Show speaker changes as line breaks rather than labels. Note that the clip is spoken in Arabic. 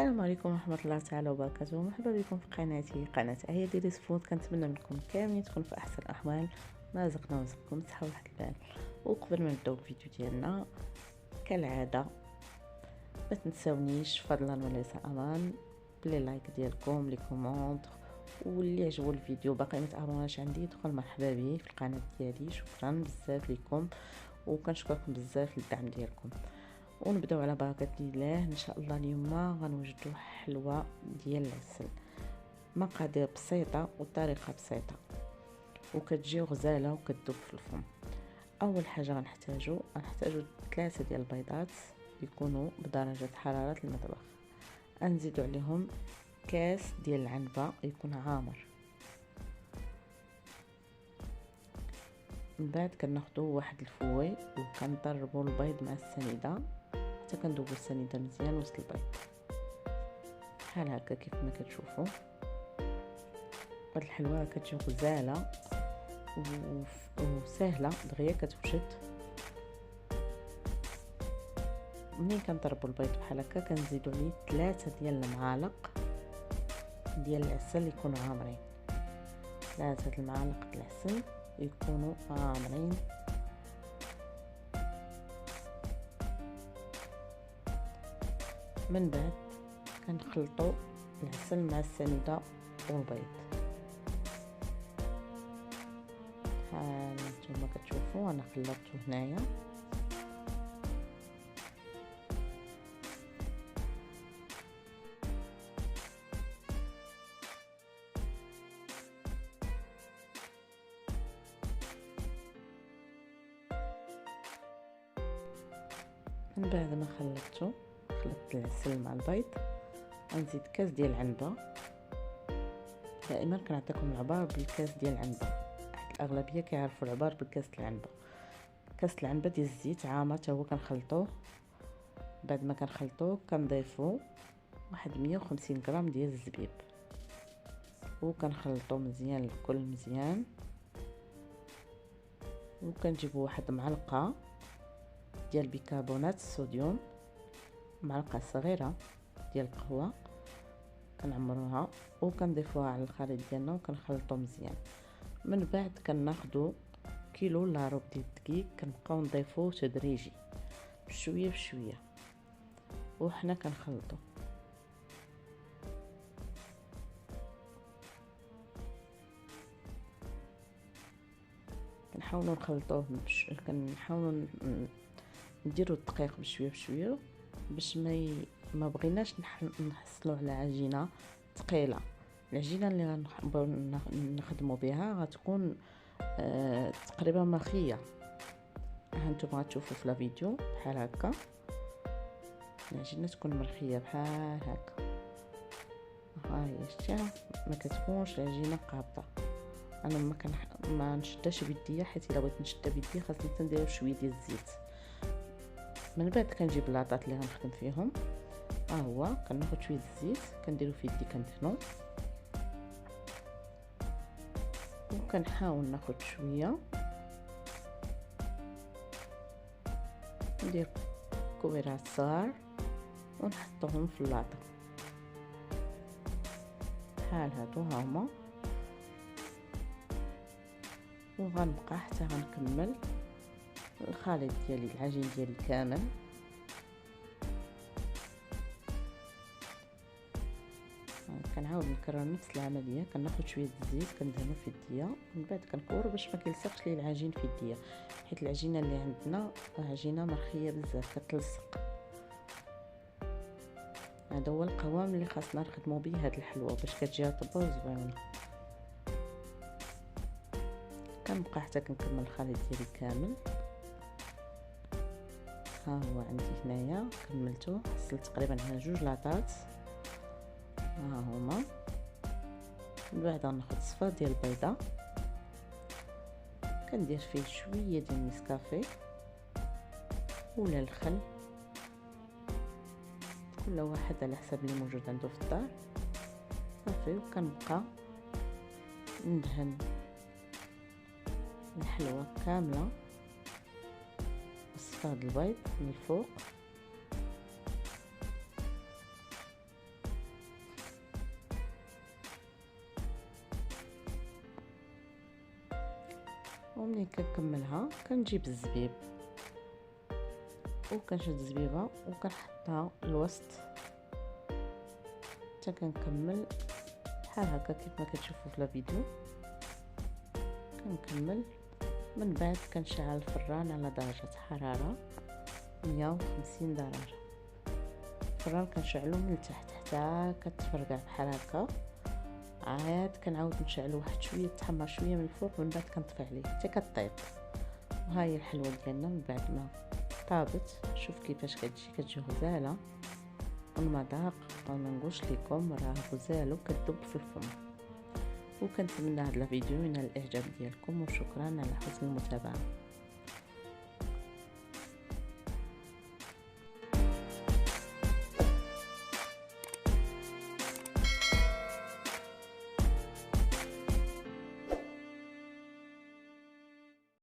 السلام عليكم ورحمه الله تعالى وبركاته. مرحبا بكم في قناتي قناه ايا ديري سفود. كنتمنى منكم كاملين تكونوا في احسن الاحوال، ما رزقنا ورزقكم صحه وراحه البال. وقبل ما نبداو الفيديو ديالنا كالعاده ما تنساونيش فضلا وليس امان بلي لايك ديالكم، لي كومونت، واللي عجبو الفيديو باقي ما تابوناش عندي يدخل مرحبا به في القناه ديالي. شكرا بزاف لكم وكنشكركم بزاف للدعم ديالكم. ونبداو على بركه الله. ان شاء الله اليوم غنوجدوا حلوه ديال العسل، مقادير بسيطه وطريقه بسيطه وكتجي غزاله وكتذوب في الفم. اول حاجه غنحتاجو 3 ديال البيضات يكونوا بدرجه حراره المطبخ. غنزيدوا عليهم كاس ديال العنبه يكون عامر. من بعد كناخذوا واحد الفوي وكنضربوا البيض مع السنيده حتى كندوبوا السنيده مزيان وسط البيض بحال هكا كيف ما كتشوفوا. هاد الحلوه كتجي غزاله وسهله دغيا كتوجد. منين كنضربوا البيض بحال هكا كنزيدوا عليه 3 ديال المعالق ديال العسل يكونوا عامرين. 3 المعالق العسل يكونوا عامرين. من بعد كنخلطوا العسل مع السنيده والبيض بحال نتوما كتشوفوا. انا خلطته هنايا. من بعد ما خلطت العسل مع البيض غنزيد كاس ديال العنبه. دائما كنعطيكم العبار بالكاس ديال العنبه، الاغلبيه كيعرفوا العبار بالكاس العنبه. كاس العنبه ديال الزيت عامه حتى هو كنخلطوه. بعد ما كنخلطوه كنضيفوا واحد 150 غرام ديال الزبيب وكنخلطوه مزيان الكل مزيان. وكنجيبوا واحد معلقه ديال بيكربونات الصوديوم، معلقه صغيره ديال القهوه كنعمروها وكنضيفوها على الخليط ديالنا وكنخلطو مزيان. من بعد كناخذوا كيلو لا ربع ديال الدقيق كنبقاو نضيفوه تدريجي بشويه بشويه وحنا كنخلطو. كنحاولوا نخلطوه كنحاولوا نديروا الدقيق بشويه بشويه باش ما بغيناش نحصلوا على عجينه ثقيله. العجينه اللي نخدموا بها غتكون تقريبا مرخيه. هانتوما غتشوفوا في الفيديو بحال هكا العجينه تكون مرخيه بحال هكا. ها هي شتيها ما كتكونش العجينه قابضه. انا ما نشدهاش بيديا حيت الا بغيت نشدها بيديا خاصني ندير شويه ديال الزيت. من بعد كنجيب لاطات اللي غنخدم فيهم. هو كناخذ شويه الزيت كنديرو في يدي كندهنو وكنحاول ناخذ شويه ندير كويرات صغار ونحطوهم في اللاطه بحال هادو هما. وغنبقى حتى غنكمل الخليط ديالي العجين ديالي كامل. كنعاود نكرر نفس العمليه. كناخذ شويه الزيت كندهنو في يديا من بعد كنكور باش ما كيلصقش لي العجين في يديا حيت العجينه اللي عندنا عجينه مرخيه بزاف كتلصق. هذا هو القوام اللي خاصنا نخدموا به هاد الحلوه باش كتجي رطبه وزوينه. كنبقى حتى كنكمل الخليط ديالي كامل. ها هو عندي هنايا كملته، حصلت تقريبا على 2 لاطات ها هما. من بعد غناخذ صفار ديال البيضه كندير فيه شويه ديال النسكافيه ولا الخل، كل واحد على حسب اللي موجود عنده في الدار صافي. وكنبقى ندهن الحلوه كامله بصفار البيض من الفوق كنكملها كنجيب الزبيب وكنشد الزبيبه وكنحطها الوسط حتى كنكمل بحال هكا كيف ما كتشوفوا في الفيديو. كنكمل من بعد كنشعل الفران على درجه حراره 150 درجه. الفران كنشعلو من التحت حتى كتفرقع بحال هكا، عاد كنعاود نشعلو واحد شويه تحمر شويه من الفوق، من بعد كنطفي عليه حتى كطيب. وها هي الحلوه ديالنا من بعد ما طابت. شوف كيفاش كتجي غزاله والمذاق ما نقولش لكم، راه غزال وكتذوب في الفم. وكنتمنى هذا الفيديو ينال الاعجاب ديالكم، وشكرا على حسن المتابعه.